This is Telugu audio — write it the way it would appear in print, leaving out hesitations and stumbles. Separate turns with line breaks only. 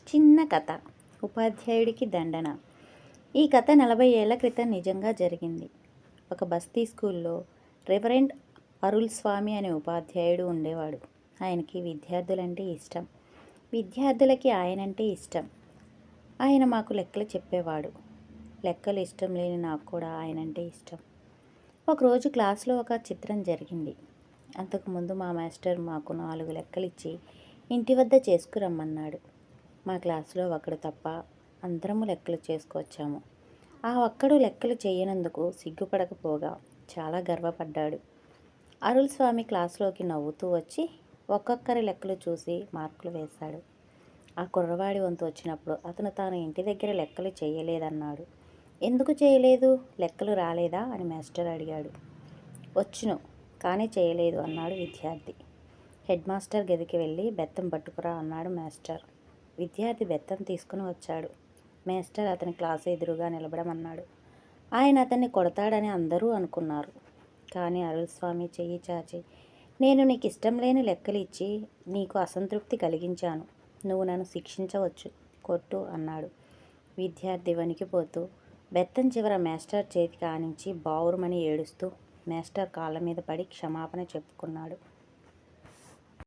చిన్న కథ. ఉపాధ్యాయుడికి దండన. ఈ కథ 40 ఏళ్ల క్రితం నిజంగా జరిగింది. ఒక బస్తీ స్కూల్లో రెవరెండ్ అరుల్ స్వామి అనే ఉపాధ్యాయుడు ఉండేవాడు. ఆయనకి విద్యార్థులంటే ఇష్టం. విద్యార్థులకి ఆయనంటే ఇష్టం. ఆయన మాకు లెక్కలు చెప్పేవాడు. లెక్కలు ఇష్టం లేని నాకు కూడా ఆయనంటే ఇష్టం. ఒకరోజు క్లాసులో ఒక చిత్రం జరిగింది. అంతకుముందు మా మాస్టర్ మాకు 4 లెక్కలు ఇచ్చి ఇంటి వద్ద చేసుకురమ్మన్నాడు. మా క్లాసులో ఒకడు తప్ప అందరము లెక్కలు చేసుకొచ్చాము. ఆ ఒక్కడు లెక్కలు చేయనందుకు సిగ్గుపడకపోగా చాలా గర్వపడ్డాడు. అరుల్ స్వామి క్లాసులోకి నవ్వుతూ వచ్చి ఒక్కొక్కరి లెక్కలు చూసి మార్కులు వేశాడు. ఆ కుర్రవాడి వంతు వచ్చినప్పుడు అతను తాను ఇంటి దగ్గర లెక్కలు చేయలేదన్నాడు. ఎందుకు చేయలేదు? లెక్కలు రాలేదా అని మాస్టర్ అడిగాడు. వచ్చును కానీ చేయలేదు అన్నాడు విద్యార్థి. హెడ్ మాస్టర్ గదికి వెళ్ళి బెత్తం పట్టుకురా అన్నాడు మాస్టర్. విద్యార్థి బెత్తం తీసుకుని వచ్చాడు. మాస్టర్ అతని క్లాసు ఎదురుగా నిలబడమన్నాడు. ఆయన అతన్ని కొడతాడని అందరూ అనుకున్నారు. కానీ అరుల్ స్వామి చెయ్యి చాచి, నేను నీకు ఇష్టం లేని లెక్కలు ఇచ్చి నీకు అసంతృప్తి కలిగించాను. నువ్వు నన్ను శిక్షించవచ్చు, కొట్టు అన్నాడు. విద్యార్థి వణికిపోతూ బెత్తం చివర మాస్టర్ చేతికి ఆనించి బావురుమని ఏడుస్తూ మాస్టర్ కాళ్ళ మీద పడి క్షమాపణ చెప్పుకున్నాడు.